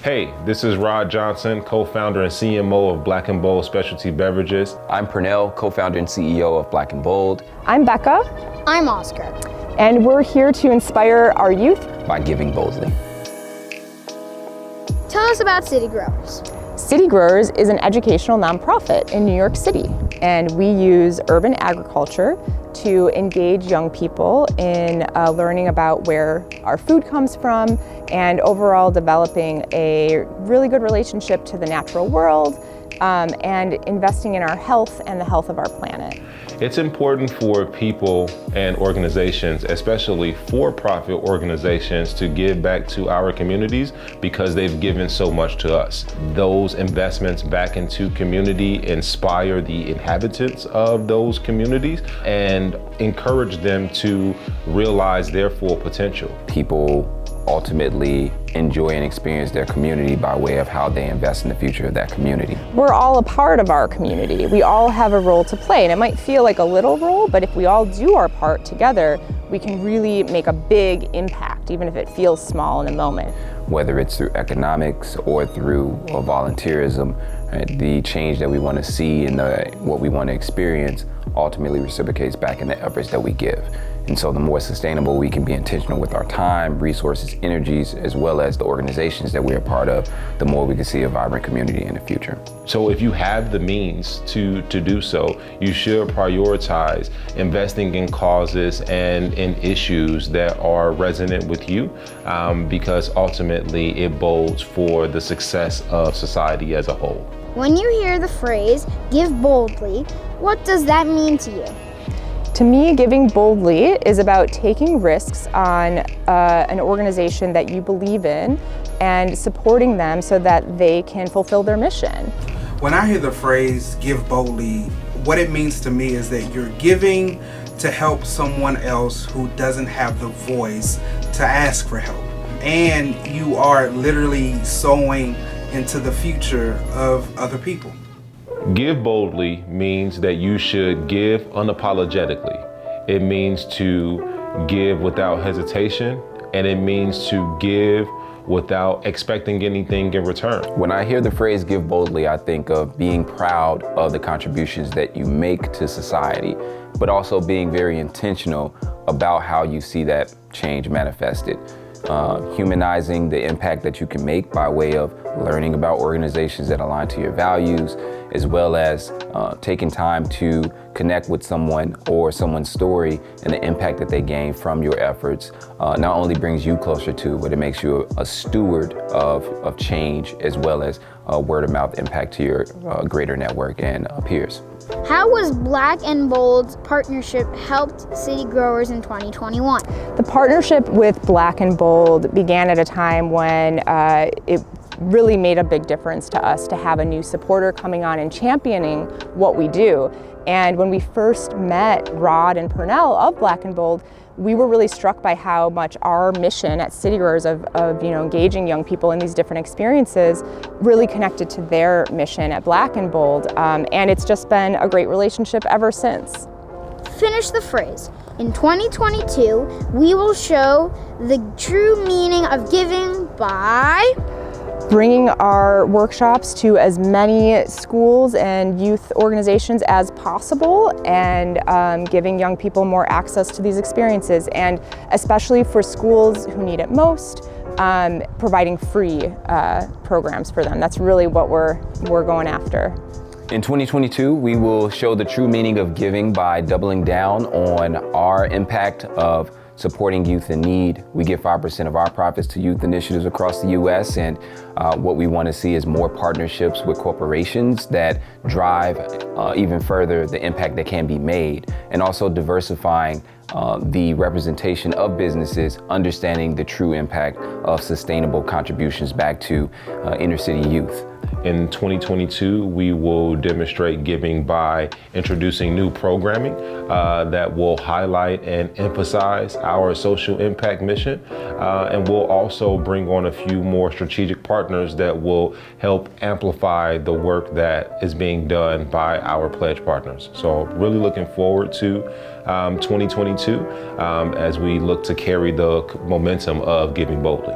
Hey, this is Rod Johnson, co-founder and CMO of BLK Bold Specialty Beverages. I'm Pernell, co-founder and CEO of BLK Bold. I'm Becca. I'm Oscar. And we're here to inspire our youth by giving boldly. Tell us about City Growers. City Growers is an educational nonprofit in New York City, and we use urban agriculture to engage young people in learning about where our food comes from and overall developing a really good relationship to the natural world and investing in our health and the health of our planet. It's important for people and organizations, especially for-profit organizations, to give back to our communities because they've given so much to us. Those investments back into community inspire the inhabitants of those communities and encourage them to realize their full potential. People ultimately enjoy and experience their community by way of how they invest in the future of that community. We're all a part of our community. We all have a role to play, and it might feel like a little role, but if we all do our part together, we can really make a big impact, even if it feels small in a moment. Whether it's through economics or through volunteerism, right, the change that we want to see and what we want to experience ultimately reciprocates back in the efforts that we give. And so the more sustainable we can be intentional with our time, resources, energies, as well as the organizations that we're a part of, the more we can see a vibrant community in the future. So if you have the means to do so, you should prioritize investing in causes and in issues that are resonant with you because ultimately it bodes for the success of society as a whole. When you hear the phrase, give boldly, what does that mean to you? To me, giving boldly is about taking risks on an organization that you believe in and supporting them so that they can fulfill their mission. When I hear the phrase, give boldly, what it means to me is that you're giving to help someone else who doesn't have the voice to ask for help. And you are literally sowing into the future of other people. Give boldly means that you should give unapologetically. It means to give without hesitation, and it means to give without expecting anything in return. When I hear the phrase give boldly, I think of being proud of the contributions that you make to society, but also being very intentional about how you see that change manifested. Humanizing the impact that you can make by way of learning about organizations that align to your values, as well as taking time to connect with someone or someone's story and the impact that they gain from your efforts not only brings you closer to, but it makes you a steward of change, as well as a word of mouth impact to your greater network and peers. How was BLK Bold's partnership helped City Growers in 2021? The partnership with BLK Bold began at a time when it really made a big difference to us to have a new supporter coming on and championing what we do. And when we first met Rod and Pernell of BLK Bold, we were really struck by how much our mission at City Growers of engaging young people in these different experiences really connected to their mission at BLK Bold. And it's just been a great relationship ever since. Finish the phrase. In 2022, we will show the true meaning of giving by bringing our workshops to as many schools and youth organizations as possible, and giving young people more access to these experiences, and especially for schools who need it most, providing free programs for them. That's really what we're going after. In 2022, we will show the true meaning of giving by doubling down on our impact of supporting youth in need. We give 5% of our profits to youth initiatives across the U.S. and what we want to see is more partnerships with corporations that drive even further the impact that can be made, and also diversifying the representation of businesses, understanding the true impact of sustainable contributions back to inner city youth. In 2022, we will demonstrate giving by introducing new programming that will highlight and emphasize our social impact mission. And we'll also bring on a few more strategic partners that will help amplify the work that is being done by our pledge partners. So really looking forward to 2022 as we look to carry the momentum of Giving Boldly.